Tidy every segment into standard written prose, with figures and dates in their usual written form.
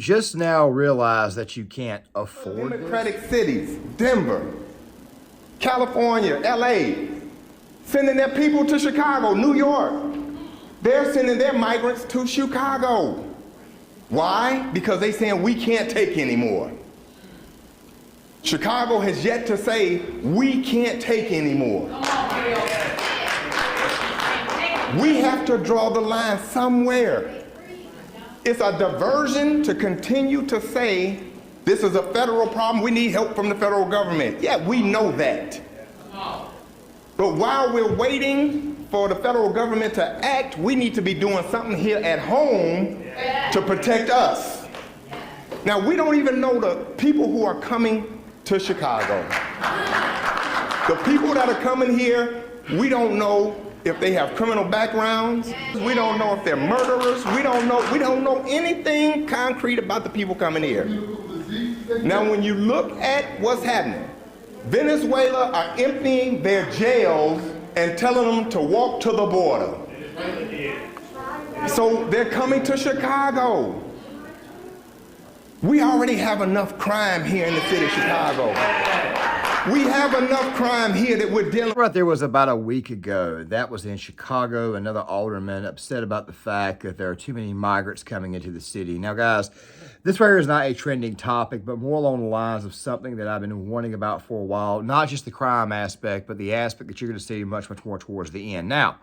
just now realize that you can't afford Democratic cities, Denver, California, LA, sending their people to Chicago, New York. They're sending their migrants to Chicago. Why? Because they're saying we can't take anymore. Chicago has yet to say we can't take anymore. We have to draw the line somewhere. It's a diversion to continue to say this is a federal problem, we need help from the federal government. Yeah, we know that. But while we're waiting for the federal government to act, we need to be doing something here at home to protect us. Now, we don't even know the people who are coming to Chicago. The people that are coming here, we don't know if they have criminal backgrounds. We don't know if they're murderers. We don't know anything concrete about the people coming here. Now, when you look at what's happening, Venezuela are emptying their jails and telling them to walk to the border. So they're coming to Chicago. We already have enough crime here in the city of Chicago. We have enough crime here that we're dealing with. Right there was about a week ago. That was in Chicago. Another alderman upset about the fact that there are too many migrants coming into the city. Now, guys, this right here is not a trending topic, but more along the lines of something that I've been warning about for a while. Not just the crime aspect, but the aspect that you're going to see much, much more towards the end. Now,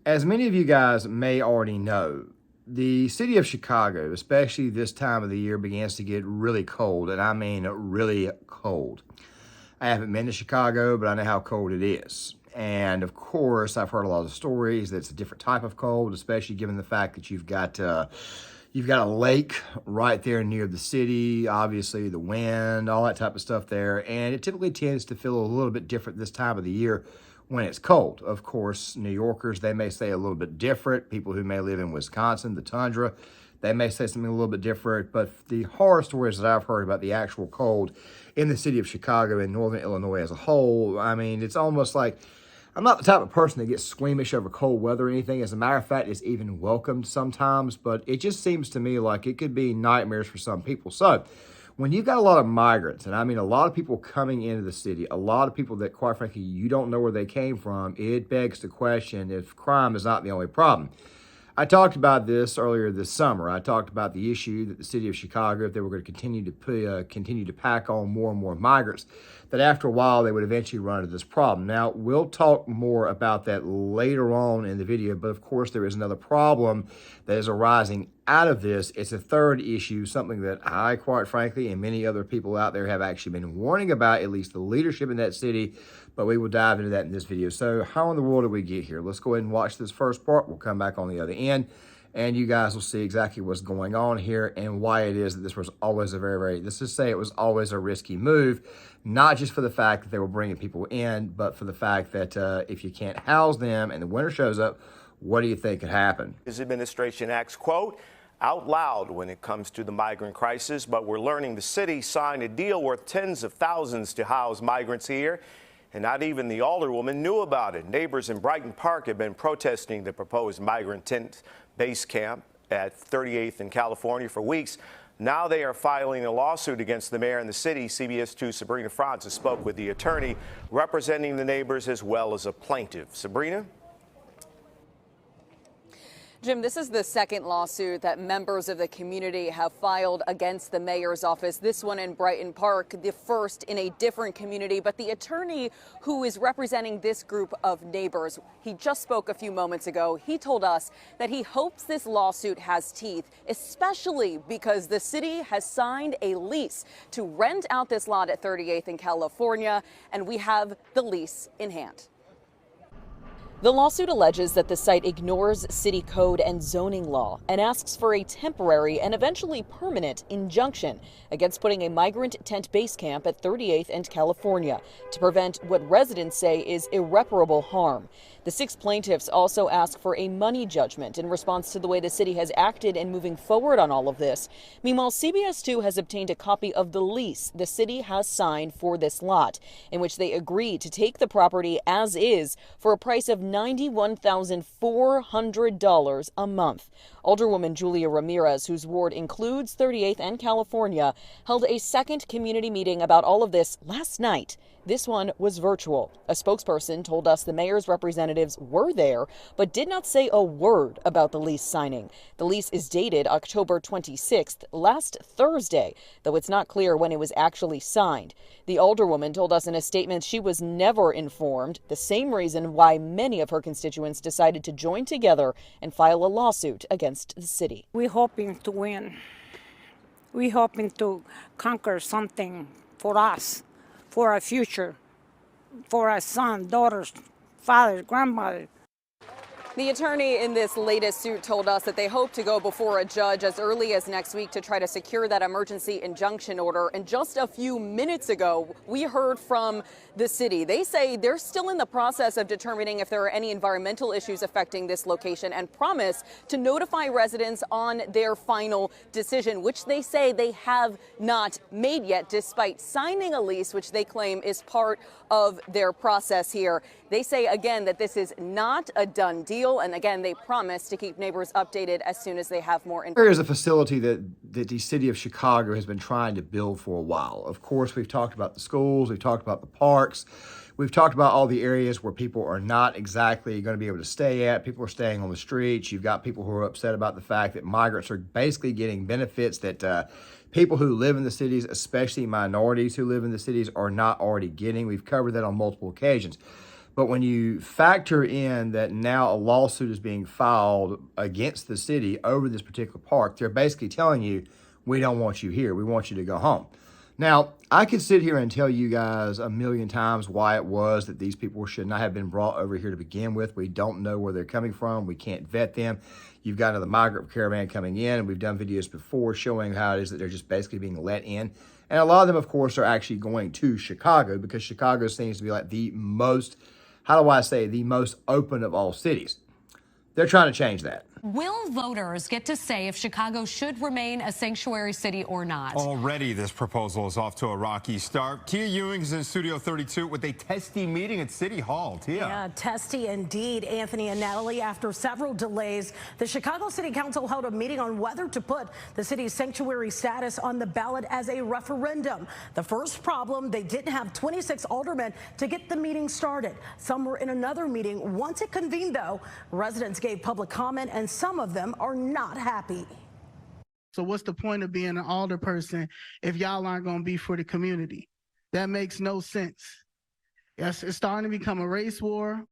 as many of you guys may already know, the city of Chicago, especially this time of the year, begins to get really cold, and I mean really cold. I haven't been to Chicago, but I know how cold it is. And of course, I've heard a lot of stories that it's a different type of cold, especially given the fact that you've got a lake right there near the city, obviously the wind, all that type of stuff there. And it typically tends to feel a little bit different this time of the year when it's cold. Of course, New Yorkers, they may say a little bit different. People who may live in Wisconsin, the tundra, they may say something a little bit different. But the horror stories that I've heard about the actual cold in the city of Chicago and northern Illinois as a whole, I mean, it's almost like, I'm not the type of person that gets squeamish over cold weather or anything. As a matter of fact, it's even welcomed sometimes, but it just seems to me like it could be nightmares for some people. So when you've got a lot of migrants, and I mean a lot of people coming into the city, a lot of people that, quite frankly, you don't know where they came from, it begs the question if crime is not the only problem. I talked about this earlier this summer. I talked about the issue that the city of Chicago, if they were going to continue to pack on more and more migrants, that after a while they would eventually run into this problem. Now, we'll talk more about that later on in the video, but of course there is another problem that is arising out of this. It's a third issue, something that I, quite frankly, and many other people out there have actually been warning about, at least the leadership in that city, but we will dive into that in this video. So how in the world did we get here? Let's go ahead and watch this first part. We'll come back on the other end, and you guys will see exactly what's going on here and why it is that this was always let's just say it was always a risky move, not just for the fact that they were bringing people in, but for the fact that if you can't house them and the winter shows up, what do you think could happen? His administration acts, quote, out loud when it comes to the migrant crisis, but we're learning the city signed a deal worth tens of thousands to house migrants here. And not even the alderwoman knew about it. Neighbors in Brighton Park have been protesting the proposed migrant tent base camp at 38th in California for weeks. Now they are filing a lawsuit against the mayor and the city. CBS 2's Sabrina Francis spoke with the attorney representing the neighbors as well as a plaintiff. Sabrina? Jim, this is the second lawsuit that members of the community have filed against the mayor's office. This one in Brighton Park, the first in a different community. But the attorney who is representing this group of neighbors, he just spoke a few moments ago. He told us that he hopes this lawsuit has teeth, especially because the city has signed a lease to rent out this lot at 38th in California, and we have the lease in hand. The lawsuit alleges that the site ignores city code and zoning law and asks for a temporary and eventually permanent injunction against putting a migrant tent base camp at 38th and California to prevent what residents say is irreparable harm. The 6 plaintiffs also ask for a money judgment in response to the way the city has acted in moving forward on all of this. Meanwhile, CBS 2 has obtained a copy of the lease the city has signed for this lot, in which they agree to take the property as is for a price of $91,400 a month. Alderwoman Julia Ramirez, whose ward includes 38th and California, held a second community meeting about all of this last night. This one was virtual. A spokesperson told us the mayor's representatives were there, but did not say a word about the lease signing. The lease is dated October 26th, last Thursday, though it's not clear when it was actually signed. The alderwoman told us in a statement she was never informed, the same reason why many of her constituents decided to join together and file a lawsuit against the city. We're hoping to win. We're hoping to conquer something for us, for our future, for our son, daughters, fathers, grandmothers. The attorney in this latest suit told us that they hope to go before a judge as early as next week to try to secure that emergency injunction order. And just a few minutes ago, we heard from the city. They say they're still in the process of determining if there are any environmental issues affecting this location and promise to notify residents on their final decision, which they say they have not made yet, despite signing a lease, which they claim is part of their process here. They say again that this is not a done deal. And again, they promise to keep neighbors updated as soon as they have more information. There is a facility that the city of Chicago has been trying to build for a while. Of course, we've talked about the schools, we've talked about the parks, we've talked about all the areas where people are not exactly going to be able to stay at. People are staying on the streets. You've got people who are upset about the fact that migrants are basically getting benefits that people who live in the cities, especially minorities who live in the cities, are not already getting. We've covered that on multiple occasions. But when you factor in that now a lawsuit is being filed against the city over this particular park, they're basically telling you, we don't want you here. We want you to go home. Now, I could sit here and tell you guys a million times why it was that these people should not have been brought over here to begin with. We don't know where they're coming from. We can't vet them. You've got another migrant caravan coming in, and we've done videos before showing how it is that they're just basically being let in. And a lot of them, of course, are actually going to Chicago because Chicago seems to be like the most, how do I say, the most open of all cities. They're trying to change that. Will voters get to say if Chicago should remain a sanctuary city or not? Already, this proposal is off to a rocky start. Tia Ewing is in Studio 32 with a testy meeting at City Hall. Tia. Yeah, testy indeed, Anthony and Natalie. After several delays, the Chicago City Council held a meeting on whether to put the city's sanctuary status on the ballot as a referendum. The first problem, they didn't have 26 aldermen to get the meeting started. Some were in another meeting. Once it convened, though, residents gave public comment, and some of them are not happy. So what's the point of being an alderperson if y'all aren't going to be for the community? That makes no sense. Yes, it's starting to become a race war.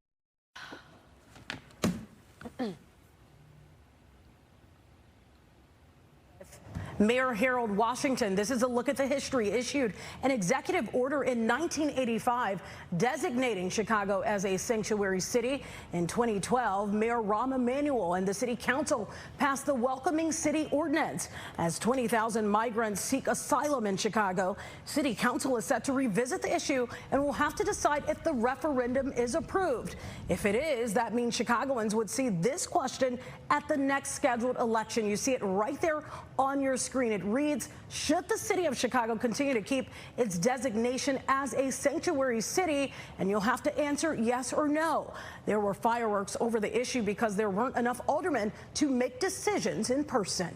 Mayor Harold Washington, this is a look at the history, issued an executive order in 1985 designating Chicago as a sanctuary city. In 2012, Mayor Rahm Emanuel and the city council passed the Welcoming City Ordinance. As 20,000 migrants seek asylum in Chicago, city council is set to revisit the issue and will have to decide if the referendum is approved. If it is, that means Chicagoans would see this question at the next scheduled election. You see it right there on your screen. It reads, should the city of Chicago continue to keep its designation as a sanctuary city? And you'll have to answer yes or no. There were fireworks over the issue because there weren't enough aldermen to make decisions in person.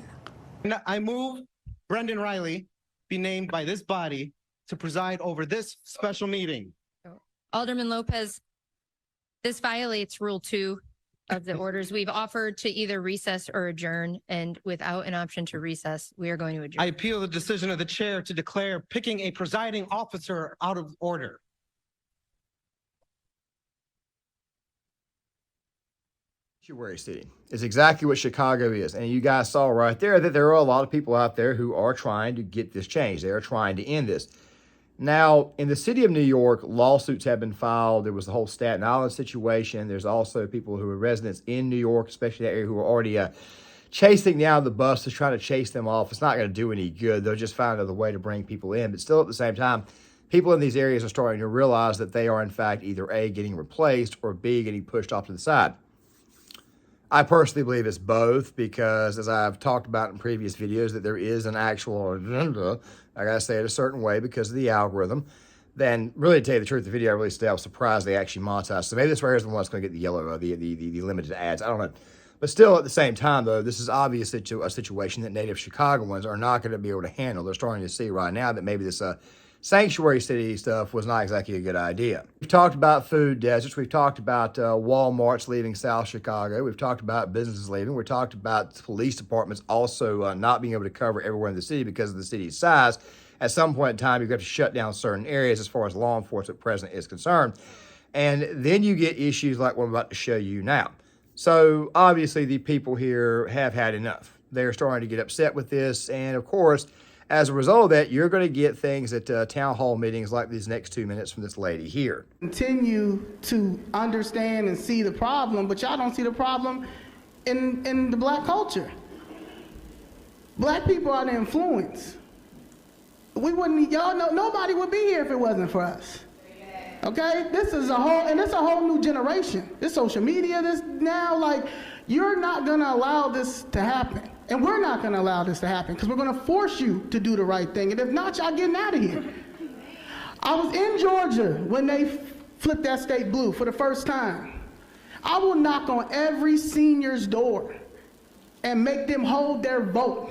I move Brendan Riley be named by this body to preside over this special meeting. Alderman Lopez, this violates Rule 2 of the orders. We've offered to either recess or adjourn, and without an option to recess, we are going to adjourn. I appeal the decision of the chair to declare picking a presiding officer out of order. Sanctuary city is exactly what Chicago is. And you guys saw right there that there are a lot of people out there who are trying to get this changed. They are trying to end this. Now, in the city of New York, lawsuits have been filed. There was the whole Staten Island situation. There's also people who are residents in New York, especially that area, who are already chasing down the buses, trying to chase them off. It's not going to do any good. They'll just find another way to bring people in. But still, at the same time, people in these areas are starting to realize that they are, in fact, either A, getting replaced, or B, getting pushed off to the side. I personally believe it's both because, as I've talked about in previous videos, that there is an actual agenda, I gotta say it a certain way because of the algorithm, Then, really, to tell you the truth, the video I released today, I was surprised they actually monetized. So maybe this right here is the one that's going to get the yellow, the limited ads. I don't know. But still, at the same time, though, this is obviously a situation that native Chicagoans are not going to be able to handle. They're starting to see right now that maybe this sanctuary city stuff was not exactly a good idea. We've talked about food deserts. We've talked about Walmart's leaving South Chicago. We've talked about businesses leaving. We've talked about police departments also not being able to cover everywhere in the city because of the city's size. At some point in time, you've got to shut down certain areas as far as law enforcement presence is concerned. And then you get issues like what I'm about to show you now. So obviously the people here have had enough. They're starting to get upset with this. And of course, as a result of that, you're going to get things at town hall meetings like these next 2 minutes from this lady here. Continue to understand and see the problem, but y'all don't see the problem in the black culture. Black people are the influence. We wouldn't, y'all know, nobody would be here if it wasn't for us. Okay? This is a whole new generation. This social media, this now, like, you're not gonna allow this to happen. And we're not gonna allow this to happen because we're gonna force you to do the right thing. And if not, y'all getting out of here. I was in Georgia when they flipped that state blue for the first time. I will knock on every senior's door and make them hold their vote.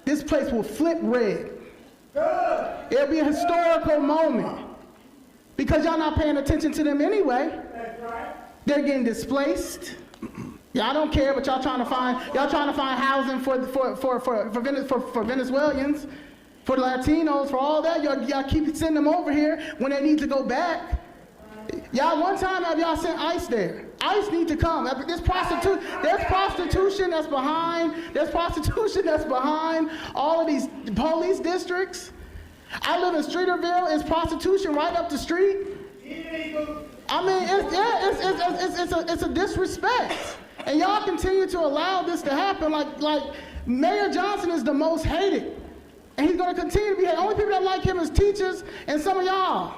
This place will flip red. It'll be a historical moment because y'all not paying attention to them anyway. They're getting displaced. Y'all don't care, but y'all trying to find housing for Venezuelans, for Latinos, for all that. Y'all keep sending them over here when they need to go back. Y'all, one time have y'all sent ICE there. ICE need to come. There's prostitution that's behind all of these police districts. I live in Streeterville. It's prostitution right up the street. I mean, it's a disrespect. And y'all continue to allow this to happen. Like Mayor Johnson is the most hated. And he's going to continue to be hated. Only people that like him is teachers and some of y'all.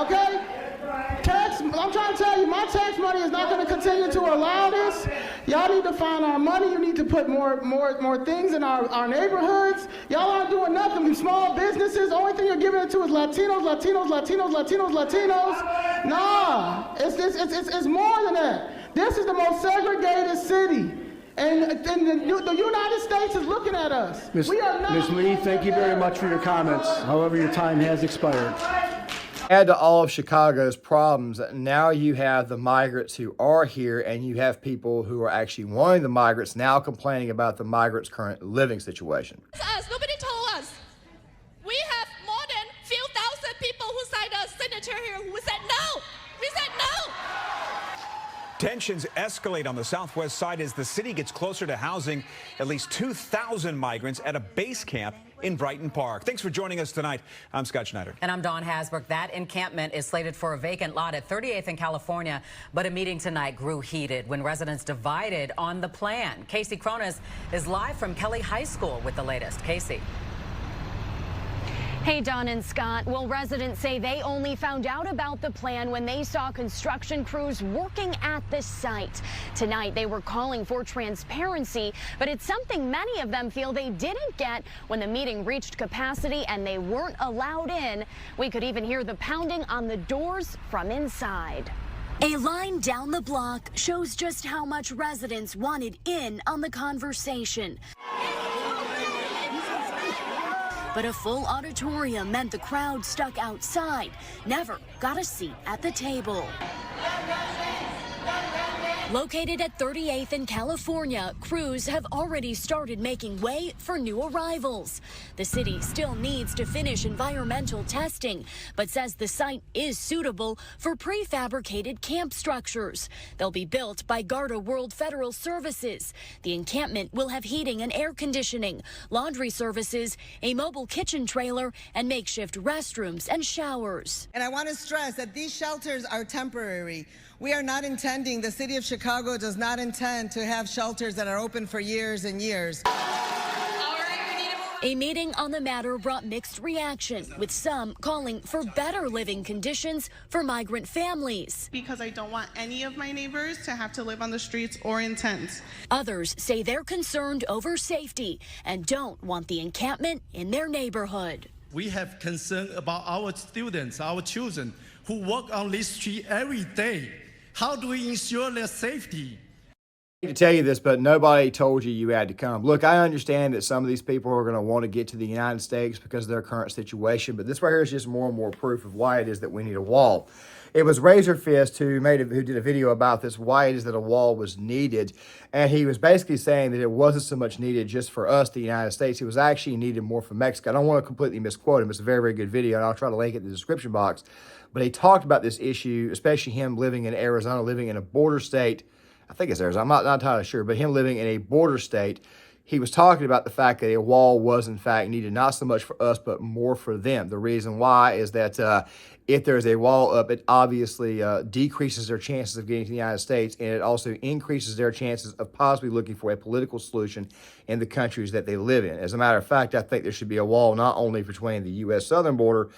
Okay? I'm trying to tell you, my tax money is not going to continue to allow this. Y'all need to find our money. You need to put more things in our neighborhoods. Y'all aren't doing nothing. Small businesses, the only thing you're giving it to is Latinos. Nah, it's more than that. This is the most segregated city. And the United States is looking at us. Ms. Lee, thank you very much for your comments. However, your time has expired. Add to all of Chicago's problems, now you have the migrants who are here, and you have people who are actually wanting the migrants now complaining about the migrants' current living situation. Nobody told us. We have more than few thousand people who signed a signature here who said no. We said no. Tensions escalate on the southwest side as the city gets closer to housing at least 2,000 migrants at a base camp in Brighton Park. Thanks for joining us tonight. I'm Scott Schneider. And I'm Dawn Hasbrook. That encampment is slated for a vacant lot at 38th and California, but a meeting tonight grew heated when residents divided on the plan. Casey Cronus is live from Kelly High School with the latest. Casey. Hey, Don and Scott. Well, residents say they only found out about the plan when they saw construction crews working at the site. Tonight, they were calling for transparency, but it's something many of them feel they didn't get when the meeting reached capacity and they weren't allowed in. We could even hear the pounding on the doors from inside. A line down the block shows just how much residents wanted in on the conversation. But a full auditorium meant the crowd stuck outside never got a seat at the table. Located at 38th and California, crews have already started making way for new arrivals. The city still needs to finish environmental testing, but says the site is suitable for prefabricated camp structures. They'll be built by Garda World Federal Services. The encampment will have heating and air conditioning, laundry services, a mobile kitchen trailer, and makeshift restrooms and showers. And I want to stress that these shelters are temporary. We are not intending, the city of Chicago does not intend to have shelters that are open for years and years. A meeting on the matter brought mixed reaction, with some calling for better living conditions for migrant families. Because I don't want any of my neighbors to have to live on the streets or in tents. Others say they're concerned over safety and don't want the encampment in their neighborhood. We have concern about our students, our children who walk on this street every day. How do we ensure their safety? To tell you this, but nobody told you had to come. Look, I understand that some of these people are going to want to get to the United States because of their current situation, but this right here is just more and more proof of why it is that we need a wall. It was Razorfist who did a video about this, why it is that a wall was needed, and he was basically saying that it wasn't so much needed just for us, the United States. It was actually needed more for Mexico. I don't want to completely misquote him. It's a very, very good video, and I'll try to link it in the description box. But he talked about this issue, especially him living in Arizona, living in a border state. I think it's Arizona, I'm not entirely sure, but him living in a border state, he was talking about the fact that a wall was in fact needed, not so much for us, but more for them. The reason why is that if there's a wall up, it obviously decreases their chances of getting to the United States, and it also increases their chances of possibly looking for a political solution in the countries that they live in. As a matter of fact, I think there should be a wall not only between the U.S. southern border,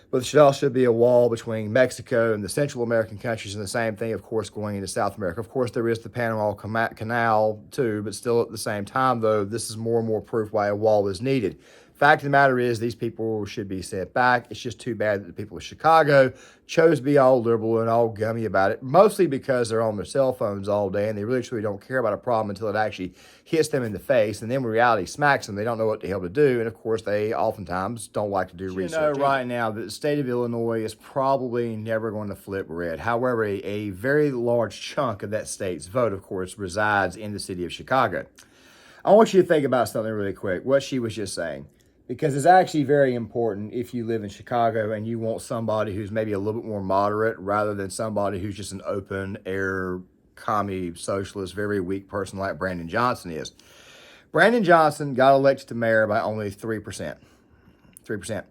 but there should also be a wall between Mexico and the Central American countries, and the same thing, of course, going into South America. Of course, there is the Panama Canal, too, but still at the same time, though, this is more and more proof why a wall is needed. Fact of the matter is, these people should be sent back. It's just too bad that the people of Chicago chose to be all liberal and all gummy about it, mostly because they're on their cell phones all day and they really truly don't care about a problem until it actually hits them in the face. And then when reality smacks them, they don't know what the hell to do. And of course, they oftentimes don't like to do research. You know right now that the state of Illinois is probably never going to flip red. However, a very large chunk of that state's vote, of course, resides in the city of Chicago. I want you to think about something really quick, what she was just saying. Because it's actually very important if you live in Chicago and you want somebody who's maybe a little bit more moderate rather than somebody who's just an open air commie socialist, very weak person like Brandon Johnson is. Brandon Johnson got elected to mayor by only 3%. 3%.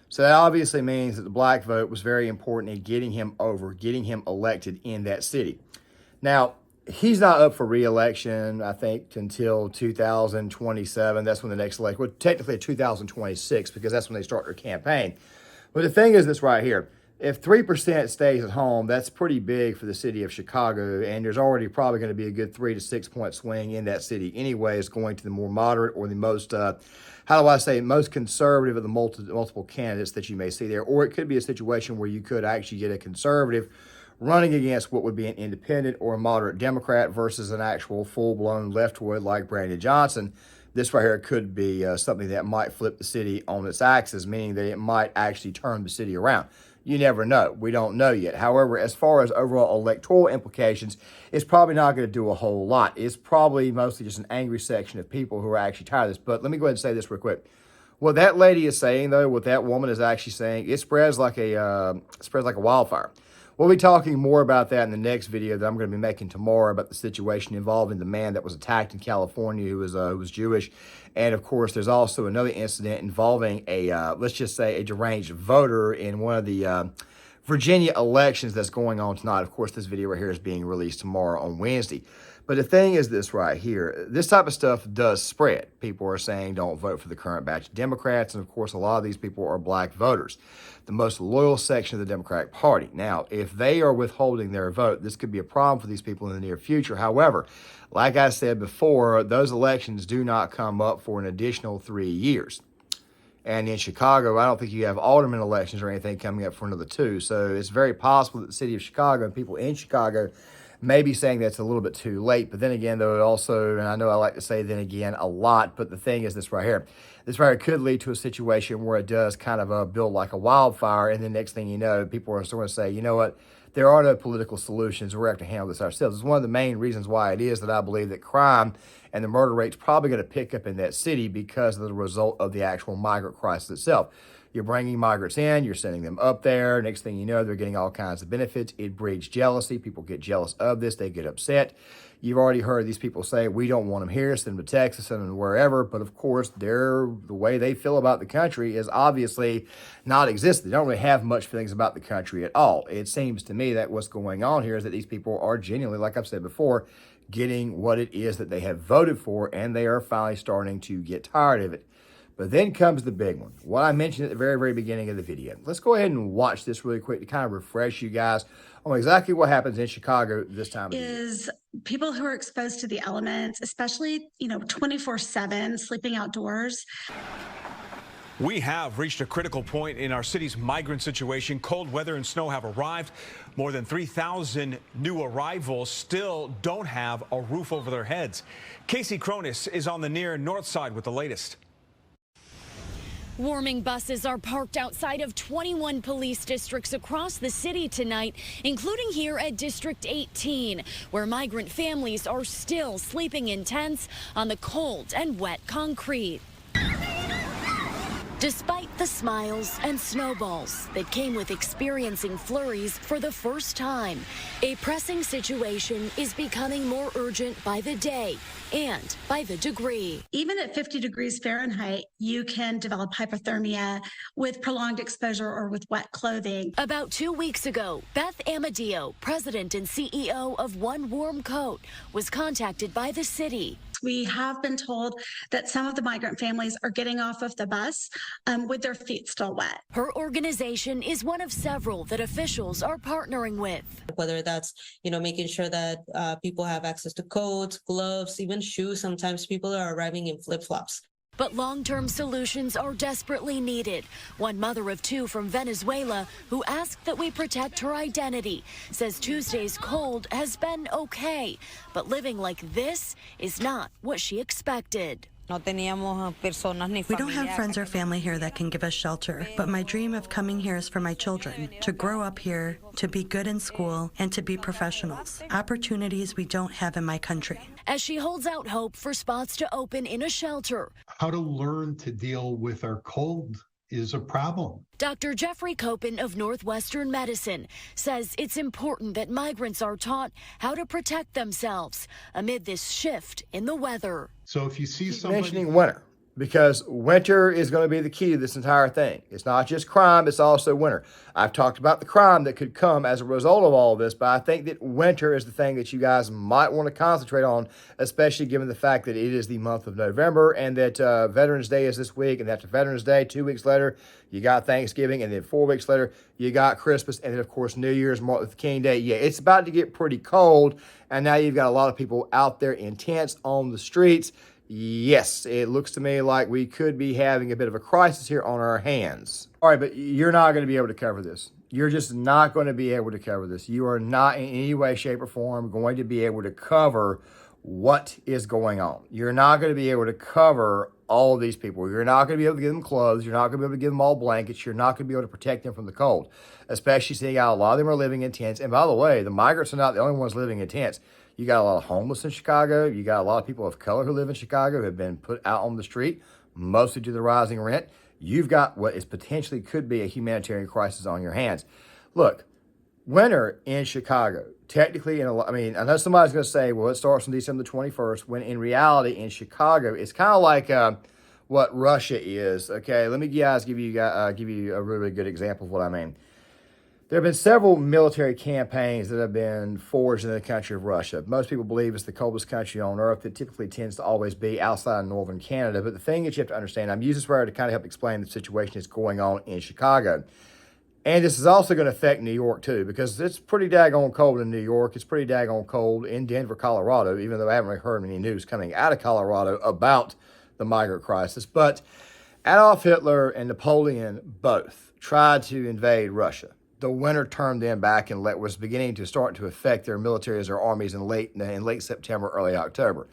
So that obviously means that the black vote was very important in getting him elected in that city. Now, he's not up for re-election, I think, until 2027. That's when the next election, well, technically 2026, because that's when they start their campaign. But the thing is this right here. If 3% stays at home, that's pretty big for the city of Chicago, and there's already probably going to be a good 3 to 6 point swing in that city anyways, going to the more moderate or the most, most conservative of the multiple candidates that you may see there. Or it could be a situation where you could actually get a conservative running against what would be an independent or a moderate Democrat versus an actual full-blown leftward like Brandon Johnson. This right here could be something that might flip the city on its axis, meaning that it might actually turn the city around. You never know. We don't know yet. However, as far as overall electoral implications, it's probably not going to do a whole lot. It's probably mostly just an angry section of people who are actually tired of this. But let me go ahead and say this real quick. What that lady is saying, though, what that woman is actually saying, it spreads like a wildfire. We'll be talking more about that in the next video that I'm going to be making tomorrow about the situation involving the man that was attacked in California who was Jewish. And, of course, there's also another incident involving let's just say, a deranged voter in one of the Virginia elections that's going on tonight. Of course, this video right here is being released tomorrow on Wednesday. But the thing is this right here, this type of stuff does spread. People are saying don't vote for the current batch of Democrats. And, of course, a lot of these people are black voters, the most loyal section of the Democratic Party. Now, if they are withholding their vote, this could be a problem for these people in the near future. However, like I said before, those elections do not come up for an additional 3 years. And in Chicago, I don't think you have alderman elections or anything coming up for another 2. So it's very possible that the city of Chicago and people in Chicago may be saying that's a little bit too late. But then again, though, it also, and I know I like to say then again a lot, but the thing is this right here. This right here could lead to a situation where it does kind of build like a wildfire. And the next thing you know, people are sort of say, you know what, there are no political solutions. We're going to have to handle this ourselves. It's one of the main reasons why it is that I believe that crime and the murder rate's probably going to pick up in that city because of the result of the actual migrant crisis itself. You're bringing migrants in, you're sending them up there. Next thing you know, they're getting all kinds of benefits. It breeds jealousy. People get jealous of this. They get upset. You've already heard these people say, we don't want them here, send them to Texas, send them to wherever. But of course, the way they feel about the country is obviously not existent. They don't really have much feelings about the country at all. It seems to me that what's going on here is that these people are genuinely, like I've said before, getting what it is that they have voted for, and they are finally starting to get tired of it. But then comes the big one, what I mentioned at the very, very beginning of the video. Let's go ahead and watch this really quick to kind of refresh you guys on exactly what happens in Chicago this time of year. Is people who are exposed to the elements, especially, 24/7, sleeping outdoors. We have reached a critical point in our city's migrant situation. Cold weather and snow have arrived. More than 3,000 new arrivals still don't have a roof over their heads. Casey Cronis is on the near north side with the latest. Warming buses are parked outside of 21 police districts across the city tonight, including here at District 18, where migrant families are still sleeping in tents on the cold and wet concrete. Despite the smiles and snowballs that came with experiencing flurries for the first time, a pressing situation is becoming more urgent by the day and by the degree. Even at 50 degrees Fahrenheit, you can develop hypothermia with prolonged exposure or with wet clothing. About 2 weeks ago, Beth Amadio, president and CEO of One Warm Coat, was contacted by the city. We have been told that some of the migrant families are getting off of the bus with their feet still wet. Her organization is one of several that officials are partnering with. Whether that's, making sure that people have access to coats, gloves, even shoes. Sometimes people are arriving in flip-flops. But long-term solutions are desperately needed. One mother of two from Venezuela who asked that we protect her identity says Tuesday's cold has been okay, but living like this is not what she expected. We don't have friends or family here that can give us shelter, but my dream of coming here is for my children, to grow up here, to be good in school, and to be professionals. Opportunities we don't have in my country. As she holds out hope for spots to open in a shelter. How to learn to deal with our cold is a problem. Dr. Jeffrey Copen of Northwestern Medicine says it's important that migrants are taught how to protect themselves amid this shift in the weather. So if you see somebody mentioning winter, because winter is going to be the key to this entire thing. It's not just crime, it's also winter. I've talked about the crime that could come as a result of all of this, but I think that winter is the thing that you guys might want to concentrate on, especially given the fact that it is the month of November and that Veterans Day is this week, and after Veterans Day, 2 weeks later, you got Thanksgiving, and then 4 weeks later, you got Christmas, and then, of course, New Year's, Martin Luther King Day. Yeah, it's about to get pretty cold, and now you've got a lot of people out there in tents on the streets. Yes, it looks to me like we could be having a bit of a crisis here on our hands. All right, but you're not going to be able to cover this. You're just not going to be able to cover this. You are not in any way, shape, or form going to be able to cover what is going on. You're not going to be able to cover all of these people. You're not going to be able to give them clothes. You're not going to be able to give them all blankets. You're not going to be able to protect them from the cold, especially seeing how a lot of them are living in tents. And by the way, the migrants are not the only ones living in tents. You got a lot of homeless in Chicago. You got a lot of people of color who live in Chicago who have been put out on the street, mostly due to the rising rent. You've got what is potentially could be a humanitarian crisis on your hands. Look, winter in Chicago, technically, I know somebody's going to say, well, it starts on December the 21st, when in reality in Chicago, it's kind of like what Russia is. Okay, let me give you a really good example of what I mean. There have been several military campaigns that have been forged in the country of Russia. Most people believe it's the coldest country on earth. It typically tends to always be outside of northern Canada. But the thing that you have to understand, I'm using this word to kind of help explain the situation that's going on in Chicago. And this is also going to affect New York too, because it's pretty daggone cold in New York. It's pretty daggone cold in Denver, Colorado, even though I haven't really heard any news coming out of Colorado about the migrant crisis. But Adolf Hitler and Napoleon both tried to invade Russia. The winter turned them back and was beginning to start to affect their militaries or armies in late September, early October.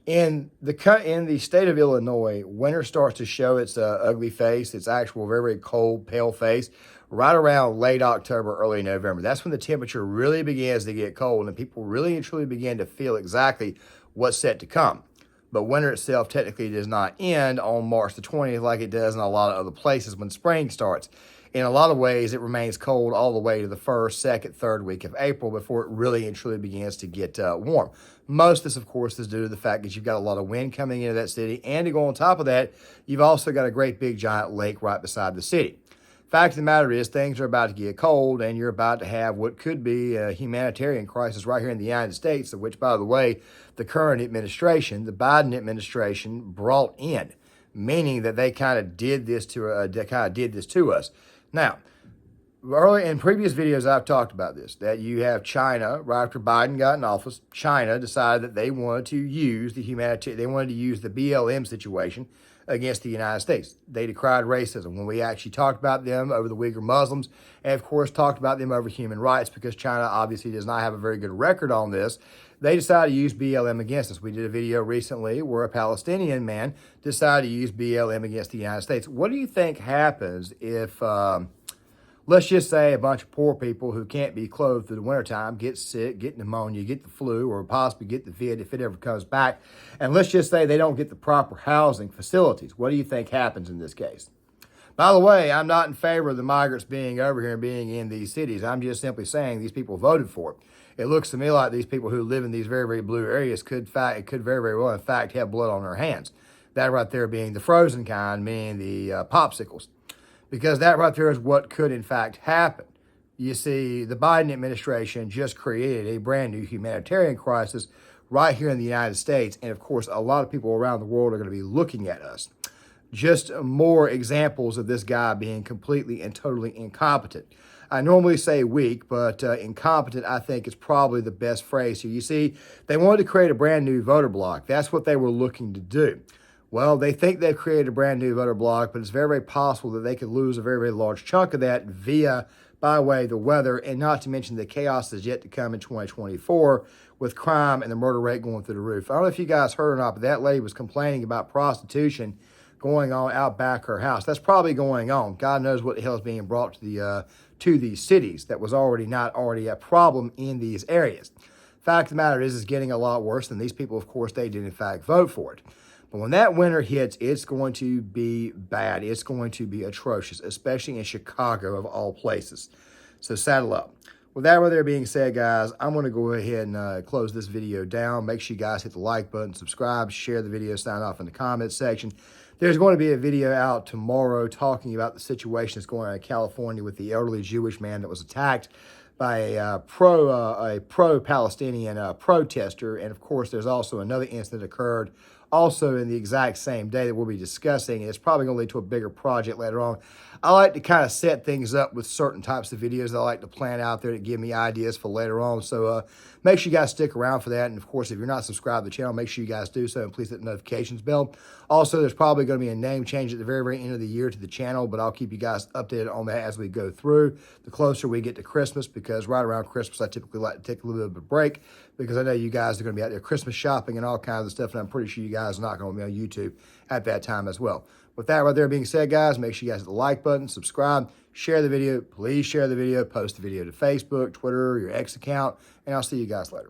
In the state of Illinois, winter starts to show its ugly face, its actual very, very cold, pale face, right around late October, early November. That's when the temperature really begins to get cold and people really and truly begin to feel exactly what's set to come. But winter itself technically does not end on March the 20th like it does in a lot of other places when spring starts. In a lot of ways, it remains cold all the way to the first, second, third week of April before it really and truly begins to get warm. Most of this, of course, is due to the fact that you've got a lot of wind coming into that city, and to go on top of that, you've also got a great big giant lake right beside the city. Fact of the matter is, things are about to get cold, and you're about to have what could be a humanitarian crisis right here in the United States, of which, by the way, the current administration, the Biden administration, brought in, meaning that they kind of did this to us. Now, early in previous videos, I've talked about this, that you have China, right after Biden got in office, China decided that they wanted to use the BLM situation against the United States. They decried racism when we actually talked about them over the Uyghur Muslims, and of course talked about them over human rights, because China obviously does not have a very good record on this. They decided to use BLM against us. We did a video recently where a Palestinian man decided to use BLM against the United States. What do you think happens if, let's just say, a bunch of poor people who can't be clothed through the wintertime get sick, get pneumonia, get the flu, or possibly get the vid if it ever comes back, and let's just say they don't get the proper housing facilities? What do you think happens in this case? By the way, I'm not in favor of the migrants being over here and being in these cities. I'm just simply saying these people voted for it. It looks to me like these people who live in these very, very blue areas could very, very well, in fact, have blood on their hands. That right there being the frozen kind, meaning the popsicles. Because that right there is what could, in fact, happen. You see, the Biden administration just created a brand new humanitarian crisis right here in the United States. And of course, a lot of people around the world are going to be looking at us. Just more examples of this guy being completely and totally incompetent. I normally say weak, but incompetent, I think, is probably the best phrase here. You see, they wanted to create a brand new voter bloc. That's what they were looking to do. Well, they think they've created a brand new voter bloc, but it's very, very possible that they could lose a very, very large chunk of that by way of the weather, and not to mention the chaos is yet to come in 2024 with crime and the murder rate going through the roof. I don't know if you guys heard or not, but that lady was complaining about prostitution going on out back her house. That's probably going on. God knows what the hell is being brought to these cities that was not already a problem in these areas. Fact of the matter is, it's getting a lot worse, and these people, of course, they did in fact vote for it. But when that winter hits, it's going to be bad. It's going to be atrocious, especially in Chicago of all places. So saddle up. With that there being said, guys, I'm going to go ahead and close this video down. Make sure you guys hit the like button, subscribe, share the video, sign off in the comments section. There's going to be a video out tomorrow talking about the situation that's going on in California with the elderly Jewish man that was attacked by a pro-Palestinian protester. And of course, there's also another incident that occurred also in the exact same day that we'll be discussing. It's probably going to lead to a bigger project later on. I like to kind of set things up with certain types of videos that I like to plan out there to give me ideas for later on. So make sure you guys stick around for that. And of course, if you're not subscribed to the channel, make sure you guys do so, and please hit the notifications bell. Also, there's probably going to be a name change at the very, very end of the year to the channel, but I'll keep you guys updated on that as we go through the closer we get to Christmas, because right around Christmas, I typically like to take a little bit of a break, because I know you guys are going to be out there Christmas shopping and all kinds of stuff, and I'm pretty sure you guys are not going to be on YouTube at that time as well. With that right there being said, guys, make sure you guys hit the like button, subscribe, share the video. Please share the video, post the video to Facebook, Twitter, your X account, and I'll see you guys later.